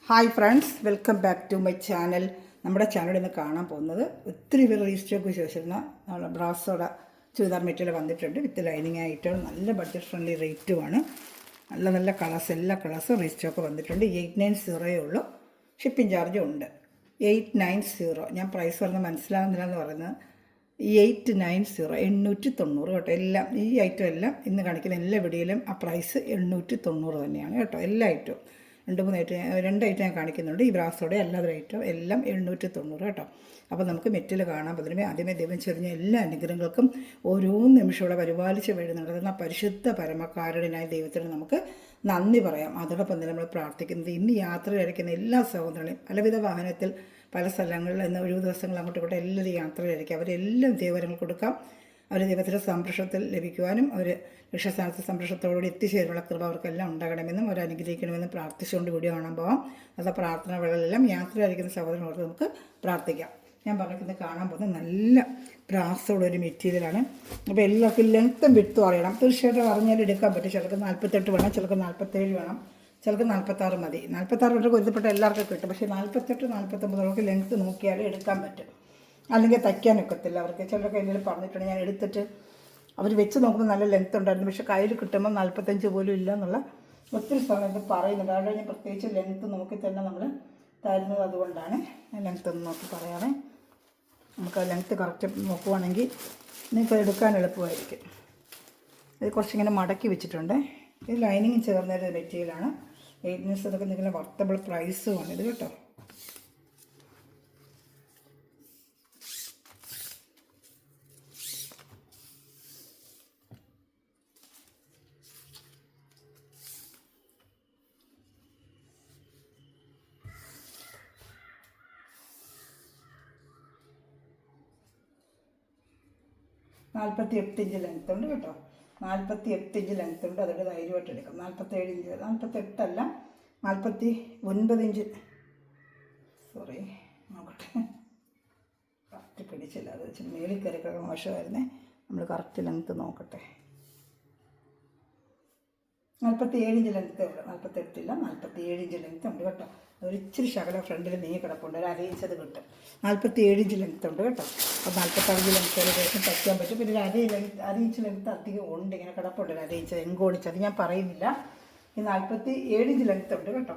Hi friends, welcome back to my channel. നമ്മുടെ ചാനലിൽ നിന്ന് കാണാൻ പോകുന്നത് ഒത്തിരി പേര് റീസ്റ്റോക്ക് ചോദിച്ചിരുന്ന നമ്മളെ ബ്രാസോട ചുരിദാർ മെറ്റീരിയൽ വന്നിട്ടുണ്ട്. വിത്ത് ലൈനിങ് ആയിട്ട് നല്ല ബഡ്ജറ്റ് ഫ്രണ്ട്ലി റേറ്റുമാണ്. നല്ല നല്ല കളേഴ്സ്, എല്ലാ കളേഴ്സും റീസ്റ്റോക്ക് വന്നിട്ടുണ്ട്. 890 ഉള്ളൂ. ഷിപ്പിംഗ് ചാർജും ഉണ്ട്. 890. ഞാൻ പ്രൈസ് പറഞ്ഞാൽ മനസ്സിലാകുന്നില്ല എന്ന് പറയുന്നത് 890, 890 കേട്ടോ. എല്ലാം ഈ ഐറ്റം എല്ലാം ഇന്ന് കാണിക്കുന്ന എല്ലാ വീഡിയോയിലും ആ പ്രൈസ് 890 തന്നെയാണ് കേട്ടോ. എല്ലാ ഐറ്റവും രണ്ട് ഐറ്റം ഞാൻ കാണിക്കുന്നുണ്ട്. ഈ ബ്രാസോടെ അല്ലാതെ ഐറ്റം എല്ലാം 890 കേട്ടോ. അപ്പോൾ നമുക്ക് മെറ്റൽ കാണാൻ പറ്റുന്നതിന് ആദ്യമേ ദൈവം ചെറിഞ്ഞ എല്ലാ അനുഗ്രഹങ്ങൾക്കും ഓരോ നിമിഷവും പരിപാലിച്ച് വഴി നടത്തുന്ന പരിശുദ്ധ പരമകാരുണ്യനായ ദൈവത്തിന് നമുക്ക് നന്ദി പറയാം. അതോടൊപ്പം തന്നെ നമ്മൾ പ്രാർത്ഥിക്കുന്നത് ഇന്ന് യാത്രയിലിരിക്കുന്ന എല്ലാ സഹോദരങ്ങളെയും പലവിധ വാഹനത്തിൽ പല സ്ഥലങ്ങളിൽ നിന്ന് ഒഴിവ് ദിവസങ്ങൾ അങ്ങോട്ടും ഇങ്ങോട്ടും എല്ലാവരും യാത്രയിലിരിക്കുക. അവരെല്ലാം ദൈവവരങ്ങൾ കൊടുക്കാം. അവർ ദൈവത്തിൻ്റെ സംരക്ഷണത്തിൽ ലഭിക്കുവാനും അവർ ലക്ഷ്യസ്ഥാനത്ത് സംരക്ഷണത്തോടുകൂടി എത്തിച്ചേരുള്ള കൃപ അവർക്കെല്ലാം ഉണ്ടാകണമെന്നും അവർ അനുഗ്രഹിക്കണമെന്നും പ്രാർത്ഥിച്ചുകൊണ്ട് വീഡിയോ കാണാൻ പോകാം. അത് പ്രാർത്ഥന വേളകളെല്ലാം യാത്രയായിരിക്കുന്ന സഹോദരങ്ങളോട് നമുക്ക് പ്രാർത്ഥിക്കാം. ഞാൻ പറഞ്ഞിരിക്കുന്നത് കാണാൻ പോകുന്നത് നല്ല ബ്രാസോടൊരു മെറ്റീരിയലാണ്. അപ്പോൾ എല്ലാവർക്കും ലെങ്ത്തും വിട്ടും അറിയണം. തീർച്ചയായിട്ടും അറിഞ്ഞാൽ എടുക്കാൻ പറ്റും. ചിലർക്ക് 48 വേണം, ചിലർക്ക് 47 വേണം, ചിലർക്ക് 46 മതി. 46 വരെ ഒരുപ്പെട്ട എല്ലാവർക്കും കിട്ടും. പക്ഷേ 48, 49 അവർക്ക് ലെങ്ത്ത് നോക്കിയാലേ എടുക്കാൻ പറ്റും. അല്ലെങ്കിൽ തയ്ക്കാനൊക്കത്തില്ല അവർക്ക്. ചിലർക്ക് എന്തെങ്കിലും പറഞ്ഞിട്ടുണ്ട്, ഞാൻ എടുത്തിട്ട് അവർ വെച്ച് നോക്കുമ്പോൾ നല്ല ലെങ്ത്ത് ഉണ്ടായിരുന്നു, പക്ഷേ കയ്യിൽ കിട്ടുമ്പോൾ 45 പോലും ഇല്ല എന്നുള്ള ഒത്തിരി സമയത്ത് പറയുന്നുണ്ട്. അവിടെ ഞാൻ പ്രത്യേകിച്ച് ലെങ്ത്ത് നോക്കി തന്നെ നമ്മൾ തരുന്നത്. അതുകൊണ്ടാണ് ലെങ്ത്ത് ഒന്ന് നോക്കി പറയാമേ. നമുക്ക് ആ ലെങ്ത്ത് കറക്റ്റ് നോക്കുവാണെങ്കിൽ നിങ്ങൾക്ക് എടുക്കാൻ എളുപ്പമായിരിക്കും. ഇത് കുറച്ചിങ്ങനെ മടക്കി വെച്ചിട്ടുണ്ട്. ഇത് ലൈനിങ് ചേർന്നൊരു മെറ്റീരിയലാണ്. 8 ഇതൊക്കെ നിങ്ങളുടെ വർത്തബിൾ പ്രൈസുമാണ് ഇത് കേട്ടോ. നാൽപ്പത്തി 48 ഇഞ്ച് ലെങ്ത്ത് ഉണ്ട് കേട്ടോ. 48 ഇഞ്ച് ലെങ്ത്ത് ഉണ്ട്. അതുകൊണ്ട് ധൈര്യമായിട്ട് എടുക്കാം. 47 ഇഞ്ച്, 48 അല്ല 49 ഇഞ്ച്. സോറി, നോക്കട്ടെ, കറക്റ്റ് പിടിച്ചില്ല. അത് വെച്ച് മേളിൽ കയറിക്കൊക്കെ മോശമായിരുന്നേ. നമ്മൾ കറക്റ്റ് ലെങ്ത്ത് നോക്കട്ടെ. 47 ഇഞ്ച് ലെങ്ത്തേ ഉള്ളൂ. 48 ഇല്ല, 47 ഇഞ്ച് ലെങ്ത്ത് ഉണ്ട് കേട്ടോ. ഒരിച്ചിരി ശകലം ഫ്രണ്ടിൽ നീങ്ങി കിടപ്പുണ്ട്. ഒരു അരയിഞ്ചത് കിട്ടും. 47 ഇഞ്ച് ലെങ്ത്ത് ഉണ്ട് കേട്ടോ. അപ്പോൾ 45 ലെങ്ത്ത് ഏകദേശം തയ്ക്കാൻ പറ്റും. പിന്നെ ഒരു അരയിഞ്ച് ലെങ്ത്ത് അധികം ഉണ്ട്, ഇങ്ങനെ കിടപ്പുണ്ട്. ഒരു അരയിഞ്ച് എങ്കോണിച്ച് അത് ഞാൻ പറയുന്നില്ല. ഈ 47 ഇഞ്ച് ലെങ്ത്ത് ഉണ്ട് കേട്ടോ.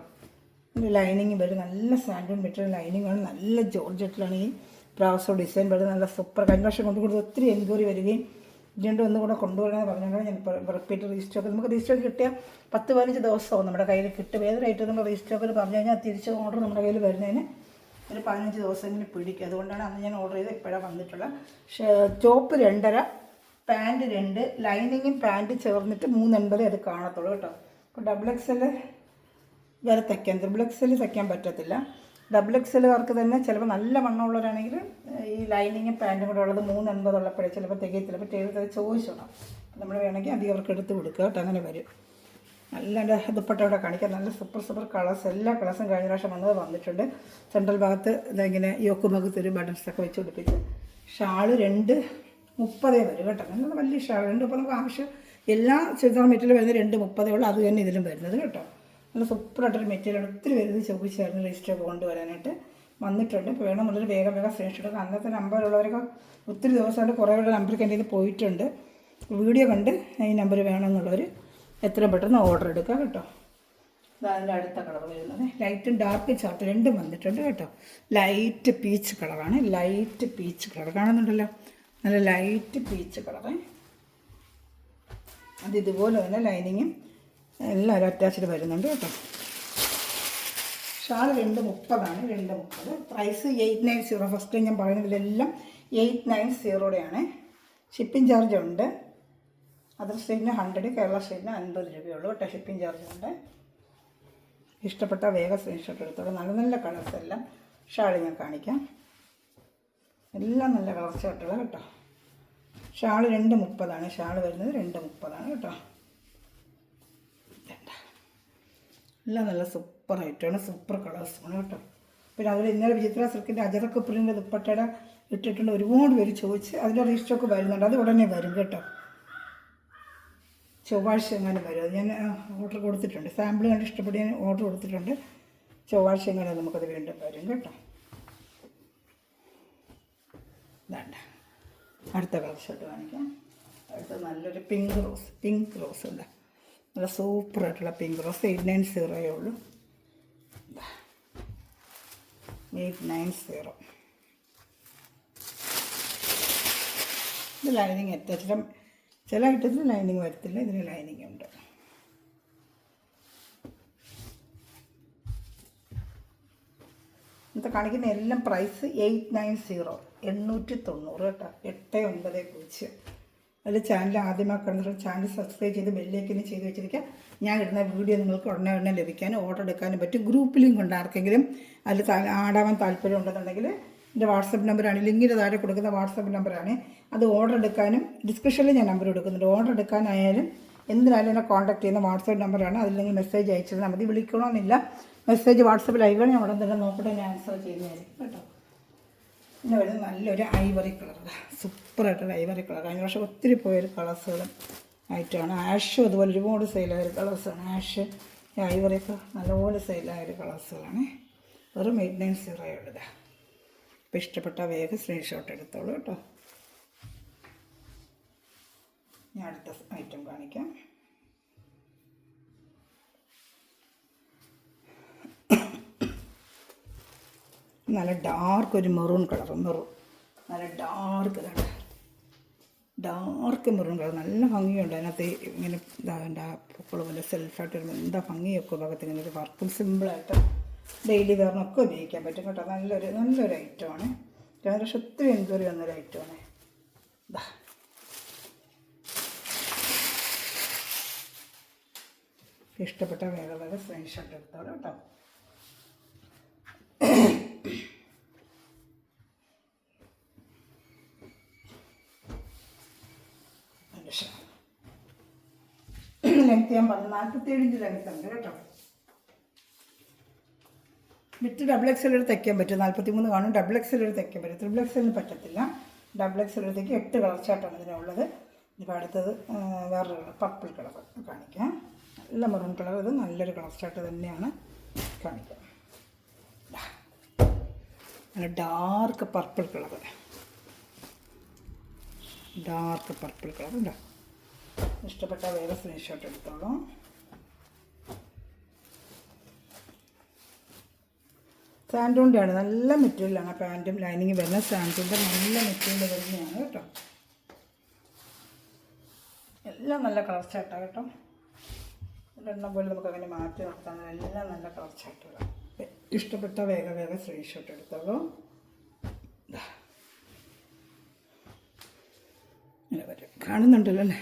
ഒരു ലൈനിങ് വരും. നല്ല സാൻഡൂൺ മെറ്റീരിയൽ ലൈനിങ്ങാണ്. നല്ല ജോർജറ്റിലാണ് ഈ ബ്രാസോ ഡിസൈൻ വരുന്നത്. നല്ല സൂപ്പർ. കഴിഞ്ഞ വർഷം കൊണ്ടുകൂടി ഒത്തിരി എൻക്വയറി വരികയും ഇതിൻ്റെ ഒന്നുകൂടെ കൊണ്ടുവരണമെന്ന് പറഞ്ഞാൽ ഞാൻ റിപ്പീറ്റ് റീസ്റ്റോക്ക് നമുക്ക് റീസ്റ്റോക്ക് കിട്ടിയാൽ 10-15 ദിവസവും നമ്മുടെ കയ്യിൽ കിട്ടും. ഏതൊരായിട്ട് നമ്മൾ റീസ്റ്റോക്കിൽ പറഞ്ഞു കഴിഞ്ഞാൽ തിരിച്ച് ഓർഡർ നമ്മുടെ കയ്യിൽ വരുന്നതിന് ഒരു 15 ദിവസമെങ്കിലും പിടിക്കും. അതുകൊണ്ടാണ് അന്ന് ഞാൻ ഓർഡർ ചെയ്ത് ഇപ്പോഴാണ് വന്നിട്ടുള്ളത്. ടോപ്പ് 2.5, പാൻറ്റ് 2, ലൈനിങ്ങും പാൻറ്റ് ചേർന്നിട്ട് 380 അത് കാണത്തുള്ളൂ കേട്ടോ. അപ്പോൾ XXL വരെ തയ്ക്കാൻ, XXL തയ്ക്കാൻ പറ്റത്തില്ല. XXLകാർക്ക് തന്നെ ചിലപ്പോൾ നല്ല വണ്ണമുള്ളവരാണെങ്കിൽ ഈ ലൈനിങ്ങും പാൻറ്റും കൂടെ ഉള്ളത് 380 ഉള്ളപ്പോഴേ ചിലപ്പോൾ തികയത്തില്ല. അപ്പോൾ ടേബിൾ ചോദിച്ചോണം. നമ്മൾ വേണമെങ്കിൽ അധികം അവർക്ക് എടുത്ത് കൊടുക്കുക കേട്ടോ. അങ്ങനെ വരും. നല്ല ദുപ്പട്ട ഇവിടെ കാണിക്കാം. നല്ല സൂപ്പർ കളേഴ്സ്, എല്ലാ കളേഴ്സും കഴിഞ്ഞ പ്രാവശ്യം വന്നിട്ടുണ്ട്. സെൻട്രൽ ഭാഗത്ത് ഇതെങ്ങനെ യോക്ക് ഭാഗത്ത് ഒരു ബട്ടൺസൊക്കെ വെച്ച് പിടിപ്പിച്ച്. ഷാള് 230 വരും കേട്ടോ. നല്ല വലിയ ഷാൾ 230. നമുക്ക് ആവശ്യം എല്ലാ ചുരിദാർ മെറ്റീരിയൽ വരുന്നത് 230 ഉള്ളൂ. അത് തന്നെ ഇതിലും വരുന്നത് കേട്ടോ. നല്ല സൂപ്പറായിട്ടൊരു മെറ്റീരിയലാണ്. ഒത്തിരി വരുന്നത് ചോദിച്ചായിരുന്നു രജിസ്റ്റർ കൊണ്ടുവരാനായിട്ട് വന്നിട്ടുണ്ട്. ഇപ്പോൾ വേണമെന്നുള്ളൊരു വേഗം സ്ക്രീൻഷോട്ട്. അന്നത്തെ നമ്പറുള്ളവരൊക്കെ ഒത്തിരി ദിവസമായിട്ട് കുറേ നമ്പർക്ക് എൻ്റെ കയ്യിൽ പോയിട്ടുണ്ട്. വീഡിയോ കണ്ട് ഈ നമ്പർ വേണമെന്നുള്ളവർ എത്രയും പെട്ടെന്ന് ഓർഡർ എടുക്കുക കേട്ടോ. അതിൻ്റെ അടുത്ത കളർ വരുന്നത് ലൈറ്റും ഡാർക്ക് ചാർട്ട് രണ്ടും വന്നിട്ടുണ്ട് കേട്ടോ. ലൈറ്റ് പീച്ച് കളറാണ്. ലൈറ്റ് പീച്ച് കളർ കാണുന്നുണ്ടല്ലോ. നല്ല ലൈറ്റ് പീച്ച് കളറ്. അത് ഇതുപോലെ തന്നെ ലൈനിങ്ങും എല്ലാവരും അറ്റാച്ച്ഡ് വരുന്നുണ്ട് കേട്ടോ. ഷാൾ 230 230. പ്രൈസ് 890. ഫസ്റ്റ് ഞാൻ പറയുന്നതിലെല്ലാം 890 ഷിപ്പിംഗ് ചാർജ് ഉണ്ട്. അതർ സ്റ്റേറ്റിന് 100, കേരള സ്റ്റേറ്റിന് 50 രൂപയുള്ളൂ കേട്ടോ. ഷിപ്പിംഗ് ചാർജ് ഉണ്ട്. ഇഷ്ടപ്പെട്ട വേഗം സ്ക്രീൻഷോട്ട് എടുത്തോളൂ. നല്ല നല്ല കളേഴ്സ് എല്ലാം ഷാൾ ഞാൻ കാണിക്കാം. എല്ലാം നല്ല കളർ ഷർട്ടുകൾ കേട്ടോ. ഷാൾ 230. ഷാൾ വരുന്നത് 230 കേട്ടോ. എല്ലാം നല്ല സൂപ്പർ ആയിട്ടാണ്, സൂപ്പർ കളേഴ്സാണ് കേട്ടോ. പിന്നെ അതുപോലെ ഇന്നലെ വിചിത്ര സിൽക്കിൻ്റെ അജറക്ക് പ്രിൻ്റ് ദുപ്പട്ടയുടെ ഇട്ടിട്ടുണ്ട്. ഒരുപാട് പേര് ചോദിച്ച് അതിൻ്റെ റീസ്റ്റോക്ക് വരുന്നുണ്ട്. അത് ഉടനെ വരും കേട്ടോ. ചൊവ്വാഴ്ച എങ്ങനെ വരും. അത് ഞാൻ ഓർഡർ കൊടുത്തിട്ടുണ്ട്. സാമ്പിൾ കണ്ട് ഇഷ്ടപ്പെട്ട് ഞാൻ ഓർഡർ കൊടുത്തിട്ടുണ്ട്. ചൊവ്വാഴ്ച എങ്ങനെ നമുക്കത് വീണ്ടും വരും കേട്ടോ. വേണ്ട, അടുത്ത കളർ ഷർട്ട് കാണിക്കാം. അടുത്ത നല്ലൊരു പിങ്ക് റോസ് ഉണ്ട്. നല്ല സൂപ്പറായിട്ടുള്ള പിങ്ക് റോസ്. 890 ഉള്ളൂ. 890. ഇത് ലൈനിങ് എത്തിച്ചിട്ടും ചില ഐറ്റത്തിൽ ലൈനിങ് വരത്തില്ല, ഇതിന് ലൈനിങ് ഉണ്ട്. ഇന്നത്തെ കാണിക്കുന്ന എല്ലാം പ്രൈസ് 890, 890 കേട്ടോ. 890. അതിൽ ചാനൽ ആദ്യമായി കണ്ടിട്ട് ചാനൽ സബ്സ്ക്രൈബ് ചെയ്ത് ബെല്ലേക്കിന് ചെയ്ത് വെച്ചിരിക്കുക. ഞാൻ ഇടുന്ന വീഡിയോ നിങ്ങൾക്ക് ഉടനെ ലഭിക്കാനും ഓർഡർ എടുക്കാനും പറ്റും. ഗ്രൂപ്പ് ലിങ്ക് ഉണ്ട്. ആർക്കെങ്കിലും അതിൽ ആടാവാൻ താല്പര്യം ഉണ്ടെന്നുണ്ടെങ്കിൽ എൻ്റെ വാട്സപ്പ് നമ്പറാണ്, ലിങ്കിൻ്റെ താഴെ കൊടുക്കുന്ന വാട്സപ്പ് നമ്പറാണ്. അത് ഓർഡർ എടുക്കാനും ഡിസ്ക്രിപ്ഷനിൽ ഞാൻ നമ്പർ കൊടുക്കുന്നുണ്ട്. ഓർഡർ എടുക്കാനായാലും എന്തിനായാലും എന്നെ കോൺടാക്ട് ചെയ്യുന്ന വാട്സപ്പ് നമ്പറാണ്. അതില്ലെങ്കിൽ മെസ്സേജ് അയച്ചിരുന്നാൽ മതി. വിളിക്കണമെന്നില്ല. മെസ്സേജ് വാട്സപ്പിൽ അയക്കണം. ഞാൻ ഉടൻ തന്നെ നോക്കട്ടെ, ഞാൻ ആൻസർ ചെയ്യുന്നതായിരിക്കും കേട്ടോ. പിന്നെ വരുന്നത് നല്ലൊരു ഐവറി കളർ, സൂപ്പറായിട്ടൊരു ഐവറി കളർ. കഴിഞ്ഞ വർഷം ഒത്തിരി പോയൊരു കളേഴ്സുകളും ആയിട്ടാണ്. ആഷും അതുപോലെ ഒരുപാട് സെയിലായൊരു കളേഴ്സാണ്. ആഷ്, ഐവറിയൊക്കെ നല്ലപോലെ സെയിലായൊരു കളേഴ്സുകളാണ്. വെറും 890 ഉള്ളത്. അപ്പോൾ ഇഷ്ടപ്പെട്ട വേഗം സ്ക്രീൻഷോട്ട് എടുത്തോളൂ കേട്ടോ. ഞാൻ അടുത്ത ഐറ്റം കാണിക്കാം. നല്ല ഡാർക്ക് ഒരു മെറൂൺ കളർ, നല്ല ഡാർക്ക് മെറൂൺ കളർ. നല്ല ഭംഗിയുണ്ട് അതിനകത്ത്. ഇങ്ങനെ എന്താ പൂക്കൾ പോലെ സെൽഫായിട്ട് വരുമ്പോൾ എന്താ ഭംഗിയൊക്കെ ഭാഗത്ത് ഇങ്ങനെ ഒരു വർക്കും സിമ്പിളായിട്ട് ഡെയിലി വെയറിനൊക്കെ ഉപയോഗിക്കാൻ പറ്റും കേട്ടോ. നല്ലൊരു ഐറ്റമാണ്. കഴിഞ്ഞ വർഷം ഒത്തിരി എൻക്വയറി വന്നൊരു ഐറ്റമാണ്. ഇഷ്ടപ്പെട്ട വേറെ സ്ക്രീൻഷോട്ട് എടുത്തോളൂ കേട്ടോ. ലെങ്ത് ഞാൻ 47 ഇഞ്ച് ലെങ്ത് ഉണ്ട് കേട്ടോ. വിത്ത് XXL തയ്ക്കാൻ പറ്റും. 43 കാണും. XXL തയ്ക്കാൻ പറ്റും. XXL പറ്റത്തില്ല. XXL തയ്ക്ക് 8 കളർ ചാർട്ടാണ് ഇതിനുള്ളത്. ഇപ്പോൾ അടുത്തത് വേറൊരു പർപ്പിൾ കളർ കാണിക്കാം. നല്ല മെറൂൺ കളർ. ഇത് നല്ലൊരു കളർ ചാർട്ട് തന്നെയാണ്. കാണിക്കാം. നല്ല ഡാർക്ക് പർപ്പിൾ കളർ ഉണ്ടോ. ഇഷ്ടപ്പെട്ട വേറെ സ്ക്രീൻഷോട്ട് എടുത്തോളൂ. സാൻഡൂണിൻ്റെയാണ്. നല്ല മെറ്റീരിയലാണ്. പാൻറ്റും ലൈനിങ് വരുന്ന സാൻഡൂണിൻ്റെ നല്ല മെറ്റീരിയൽ തന്നെയാണ് കേട്ടോ. എല്ലാം നല്ല കളർ ചാർട്ടാണ് കേട്ടോ. ഒരെണ്ണം പോലെ നമുക്ക് അങ്ങനെ മാറ്റി നിർത്താൻ എല്ലാം നല്ല കളർ ചാർട്ടുകളാണ്. ഇഷ്ടപ്പെട്ട വേഗം സ്ക്രീൻഷോട്ട് എടുത്തോളൂ. ഇങ്ങനെ വരും. കാണുന്നുണ്ടല്ലോ.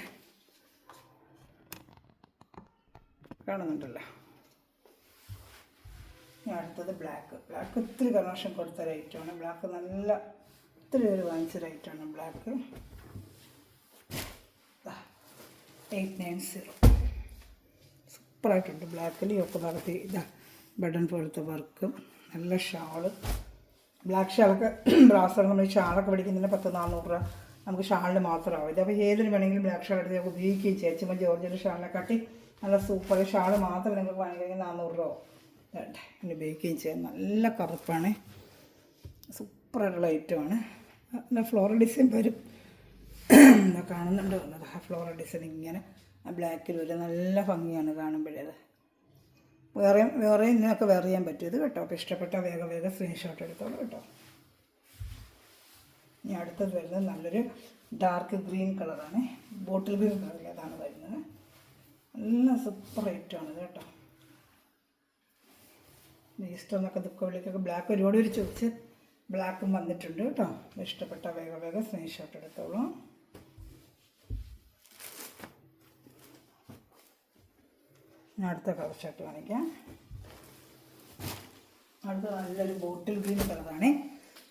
അടുത്തത് ബ്ലാക്ക് ഒത്തിരി കണക്ഷൻ കൊടുത്ത റേറ്റാണ്. ബ്ലാക്ക് നല്ല ഒത്തിരി പേര് വാങ്ങിച്ച റേറ്റാണ് ബ്ലാക്ക്. 890. സൂപ്പറായിട്ടുണ്ട്. ബ്ലാക്കിൽ ഒക്കെ ഭാഗത്ത് ബട്ടൺ പോലത്തെ വർക്കും നല്ല ഷാള്. ബ്ലാക്ക് ഷാളൊക്കെ ബ്രാസർ നമ്മൾ ഷാളൊക്കെ പഠിക്കുന്നതിന് 10-400 രൂപ നമുക്ക് ഷാളിന് മാത്രമാവും. ഇതപ്പോൾ ഏതിന് വേണമെങ്കിലും ബ്ലാക്ക് ഷാൾ എടുത്ത് ഉപയോഗിക്കുകയും ചെയ്യാം. ചുമ്മാ ജോർജിൻ്റെ ഷാളിനെ കാട്ടി നല്ല സൂപ്പർ ഷാൾ മാത്രം നിങ്ങൾക്ക് വാങ്ങിക്കഴിഞ്ഞാൽ 400 രൂപ അതിന് ഉപയോഗിക്കുകയും ചെയ്യാം. നല്ല കറുപ്പാണ്. സൂപ്പറായിട്ടുള്ള ഐറ്റമാണ്. നല്ല ഫ്ലോറൽ ഡിസൈൻ വരും. കാണുന്നുണ്ട് വന്നത്. ആ ഫ്ലോറൽ ഡിസൈൻ ഇങ്ങനെ ആ ബ്ലാക്കിൽ വരും. നല്ല ഭംഗിയാണ് കാണുമ്പോഴേത്. വേറെ ഇതിനൊക്കെ വെയർ ചെയ്യാൻ പറ്റും ഇത് കേട്ടോ. അപ്പോൾ ഇഷ്ടപ്പെട്ട വേഗം സ്ക്രീൻഷോട്ട് എടുത്തോളൂ കേട്ടോ. ഇനി അടുത്തത് വരുന്നത് നല്ലൊരു ഡാർക്ക് ഗ്രീൻ കളറാണ്. ബോട്ടിൽ ഗ്രീൻ കളറിൽ അതാണ് വരുന്നത്. നല്ല സൂപ്പർ ഐറ്റമാണ് ഇത് കേട്ടോ. ഈസ്റ്ററിനൊക്കെ ദുഃഖവെള്ളിക്കൊക്കെ ബ്ലാക്ക് ഒരുപാട് പേര് ചോദിച്ച് ബ്ലാക്കും വന്നിട്ടുണ്ട് കേട്ടോ. ഇഷ്ടപ്പെട്ട വേഗം സ്ക്രീൻഷോട്ട് എടുത്തോളൂ. ഞാൻ അടുത്ത കളർ ഷർട്ട് കാണിക്കാം. അടുത്ത നല്ലൊരു ബോട്ടിൽ ഗ്രീൻ കളറാണ്.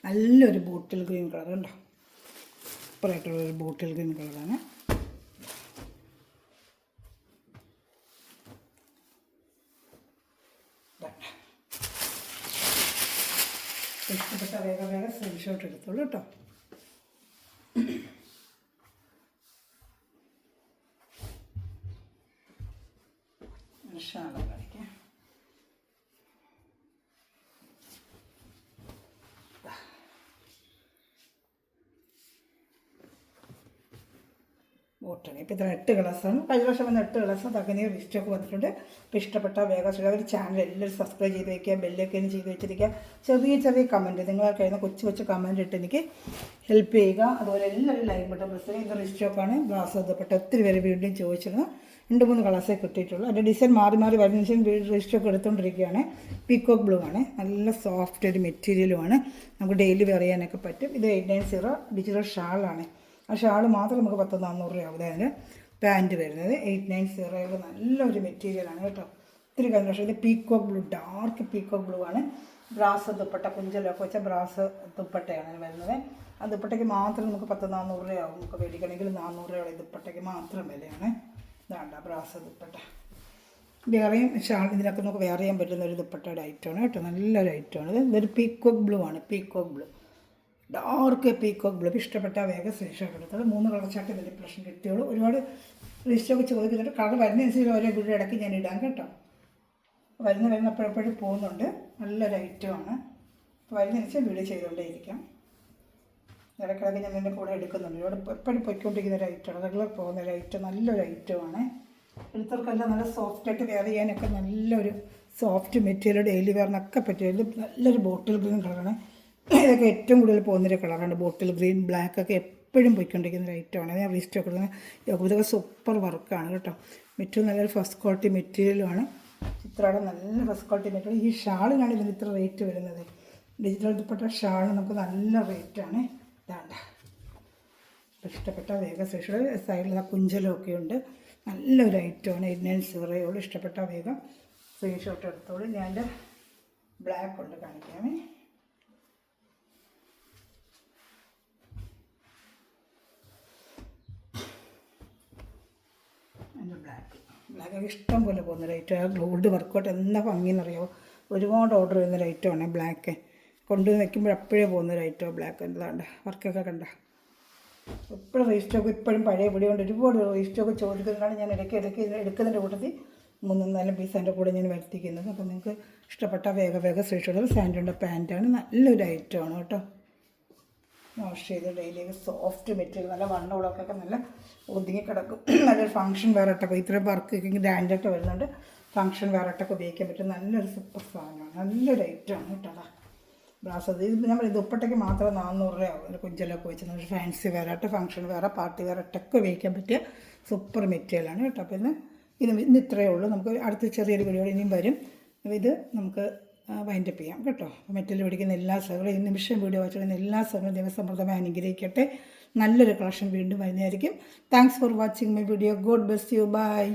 നല്ലൊരു ബോട്ടിൽ ഗ്രീൻ കളർ ഉണ്ടോ. സൂപ്പറായിട്ടുള്ളൊരു ബോട്ടിൽ ഗ്രീൻ കളറാണ്. ഇഷ്ടപ്പെട്ട വേഗം സ്ക്രീൻഷോട്ട് എടുത്തോളൂ കേട്ടോ. ഷാള കാണിക്കാം. ബോട്ടാണ്. ഇപ്പോൾ ഇത്ര 8 കളേഴ്സാണ്. കഴിഞ്ഞ വർഷം വന്ന 8 കളേഴ്സ് തകനിയ ലിസ്റ്റൊക്കെ വന്നിട്ടുണ്ട്. ഇപ്പോൾ ഇഷ്ടപ്പെട്ട വേഗം ഒരു ചാനൽ എല്ലാവരും സബ്സ്ക്രൈബ് ചെയ്ത് വയ്ക്കുക, ബെല്ലൊക്കെ ചെയ്ത് വെച്ചിരിക്കുക. ചെറിയ ചെറിയ കമൻറ്റ് നിങ്ങൾ കഴിയുന്ന കൊച്ചു കമൻറ്റ് ഇട്ട് എനിക്ക് ഹെൽപ്പ് ചെയ്യുക. അതുപോലെ എല്ലാവരും ലൈക്ക് ബട്ടൺ പ്രസ് ചെയ്യുക. ഇത് റിസ്റ്റോക്കാണ്. ബ്ലൗസ് ബന്ധപ്പെട്ട ഒത്തിരി പേര് വീണ്ടും ചോദിച്ചിരുന്നു. 2-3 കളേഴ്സേ കിട്ടിയിട്ടുള്ളൂ. അതിൻ്റെ ഡിസൈൻ മാറി വരുന്ന റിസ്റ്റോക്ക് എടുത്തുകൊണ്ടിരിക്കുകയാണ്. പീക്കോക്ക് ബ്ലൂ ആണ്. നല്ല സോഫ്റ്റ് ഒരു മെറ്റീരിയലുമാണ്. നമുക്ക് ഡെയിലി വെയർ ചെയ്യാനൊക്കെ പറ്റും. ഇത് 890 ഡിജിറ്റൽ ഷാളാണ്. ആ ഷാൾ മാത്രം നമുക്ക് 10-400 രൂപയാവും. അതിന് പാൻറ്റ് വരുന്നത് 890 നല്ലൊരു മെറ്റീരിയലാണ് കേട്ടോ. ഒത്തിരി കൺവെർഷൻ. ഇത് peacock blue, dark peacock blue ആണ്. ബ്രാസ് ദുപ്പട്ട, കുഞ്ചലൊക്കെ വെച്ച ബ്രാസ് ദുപ്പട്ടയാണ് വരുന്നത്. ആ ദുപ്പട്ടയ്ക്ക് മാത്രം നമുക്ക് 10-400 രൂപയാവും. നമുക്ക് മേടിക്കണമെങ്കിൽ 400 രൂപയുള്ള ദുപ്പട്ടയ്ക്ക് മാത്രം വിലയാണ്. ഇതാണ്ട ബ്രാസ് ദുപ്പട്ട. വേറെയും ഷാൾ ഇതിനൊക്കെ നമുക്ക് വെയർ ചെയ്യാൻ പറ്റുന്ന ഒരു ദുപ്പട്ടയുടെ ഐറ്റമാണ് കേട്ടോ. നല്ലൊരു ഐറ്റമാണ്. ഇതൊരു പീക്കോക്ക് ബ്ലൂ ആണ്. Peacock blue, dark peacock blue. ഇഷ്ടപ്പെട്ട വേഗം സ്ക്രീൻഷോട്ട് എടുത്തോളൂ. 3 കളർ ചാർട്ട് വലിയ പ്രശ്നം കിട്ടിയോളൂ. ഒരുപാട് ലിസ്റ്റൊക്കെ ചോദിക്കുന്നുണ്ട്. കളർ വരുന്നതനുസരിച്ച് ഓരോ വീഡിയോ ഇടയ്ക്ക് ഞാൻ ഇടാം കേട്ടോ. വരുന്നപ്പോഴെപ്പോഴും പോകുന്നുണ്ട്. നല്ലൊരു ഐറ്റമാണ്. വരുന്നതനുസരിച്ച് വീഡിയോ ചെയ്തുകൊണ്ടേയിരിക്കാം. ഇടയ്ക്കിടയ്ക്ക് ഞാൻ എൻ്റെ കൂടെ എടുക്കുന്നുണ്ട്. ഇവിടെ എപ്പോഴും പൊയ്ക്കൊണ്ടിരിക്കുന്ന ഒരു ഐറ്റമാണ്. റെഗുലർ പോകുന്ന ഒരു ഐറ്റം. നല്ലൊരു ഐറ്റമാണ്. എടുത്തവർക്കെല്ലാം നല്ല സോഫ്റ്റായിട്ട് വെയർ ചെയ്യാനൊക്കെ നല്ലൊരു സോഫ്റ്റ് മെറ്റീരിയൽ, ഡെയിലി വെയറിനൊക്കെ പറ്റിയത് നല്ലൊരു ബോട്ടിൽ ഗ്രീൻ കളറാണ്. ഇതൊക്കെ ഏറ്റവും കൂടുതൽ പോകുന്നൊരു കളറാണ്. ബോട്ടിൽ ഗ്രീൻ, ബ്ലാക്ക് ഒക്കെ എപ്പോഴും പോയിക്കൊണ്ടിരിക്കുന്ന ഒരു ഐറ്റമാണ്. ഞാൻ റീസ്റ്റോക്ക് കൊടുക്കുന്നത്. ഇതൊക്കെ സൂപ്പർ വർക്കാണ് കേട്ടോ. ഏറ്റവും നല്ലൊരു ഫസ്റ്റ് ക്വാളിറ്റി മെറ്റീരിയലുമാണ്. ചിത്രയുടെ നല്ല ഫസ്റ്റ് ക്വാളിറ്റി മെറ്റീരിയൽ. ഈ ഷാളിനാണ് ഇതിന് ഇത്ര റേറ്റ് വരുന്നത്. ഡിജിറ്റൽ ദുപ്പട്ട ഷാൾ നമുക്ക് നല്ല റേറ്റാണ്. ഇതാണ്ട ഇഷ്ടപ്പെട്ട വേഗം സൈഡിൽ കുഞ്ചലൊക്കെ ഉണ്ട്. നല്ലൊരു ഐറ്റമാണ്. 890 ഇഷ്ടപ്പെട്ട വേഗം സ്ക്രീൻഷോട്ട് എടുത്തോളൂ. ഞാൻ എൻ്റെ ബ്ലാക്ക് കൊണ്ട് കാണിക്കാമേ. എൻ്റെ ബ്ലാക്കൊക്കെ ഇഷ്ടം പോലെ പോകുന്ന ലൈറ്റ്. ആ ഗോൾഡ് വർക്കൗട്ട് എന്താ ഭംഗിയെന്നറിയാമോ. ഒരുപാട് ഓർഡർ ചെയ്യുന്ന ലൈറ്റാണ് ബ്ലാക്ക്. കൊണ്ടുവന്ന് വയ്ക്കുമ്പോൾ അപ്പോഴേ പോകുന്ന ലൈറ്റോ ബ്ലാക്ക്. എന്താണ്ട് വർക്കൊക്കെ കണ്ട. എപ്പോഴും റീസ്റ്റോക്ക് ഇപ്പോഴും പഴയ പിടി കൊണ്ട് ഒരുപാട് റീസ്റ്റോക്ക് ചോദിക്കുന്നതാണ്. ഞാൻ ഇടയ്ക്ക് എടുക്കുന്നതിൻ്റെ കൂട്ടത്തിൽ 3-4 പീസ് എൻ്റെ കൂടെ ഞാൻ വരുത്തിക്കുന്നത്. അപ്പോൾ നിങ്ങൾക്ക് ഇഷ്ടപ്പെട്ട വേഗം സ്ക്രീൻഷോട്ട്. സാൻഡോൻ്റെ പാൻറ്റാണ്. നല്ലൊരു ഐറ്റമാണ് കേട്ടോ. വാഷ് ചെയ്ത് ഡെയിലി സോഫ്റ്റ് മെറ്റീരിയൽ, നല്ല വണ്ണമുള്ളവർക്കൊക്കെ നല്ല ഒതുങ്ങി കിടക്കും. നല്ലൊരു ഫംഗ്ഷൻ വേറിട്ടൊക്കെ ഇത്രയും വർക്ക് ഗ്രാൻഡായിട്ട് വരുന്നുണ്ട്. ഫംഗ്ഷൻ വേറിട്ടൊക്കെ ഉപയോഗിക്കാൻ പറ്റും. നല്ലൊരു സൂപ്പർ സാധനമാണ്. നല്ലൊരു ഐറ്റമാണ് കേട്ടോ. ബ്ലൗസ് ഇത് നമ്മൾ ദുപ്പട്ടയ്ക്ക് മാത്രം 400 രൂപയാവും. ഒരു കുഞ്ചലൊക്കെ വെച്ച് നമ്മൾ ഫാൻസി വേറായിട്ട്, ഫംഗ്ഷൻ വേറെ, പാർട്ടി വേറായിട്ടൊക്കെ ഉപയോഗിക്കാൻ പറ്റിയ സൂപ്പർ മെറ്റീരിയലാണ് കേട്ടോ. അപ്പോൾ ഇന്ന് ഇത്രയേ ഉള്ളൂ. നമുക്ക് അടുത്ത ചെറിയൊരു വീഡിയോ ഇനിയും വരും. ഇത് നമുക്ക് വൈൻഡപ്പ് ചെയ്യാം കേട്ടോ. മെറ്റീരിയൽ പിടിക്കുന്ന എല്ലാ സഹകളും ഈ നിമിഷം വീഡിയോ വായിച്ചുകൊണ്ടിരുന്ന എല്ലാ സഹകളും ദൈവസമൃദ്ധമായി അനുഗ്രഹിക്കട്ടെ. നല്ലൊരു കളക്ഷൻ വീണ്ടും വരുന്നതായിരിക്കും. Thanks for watching my video. God bless you. By.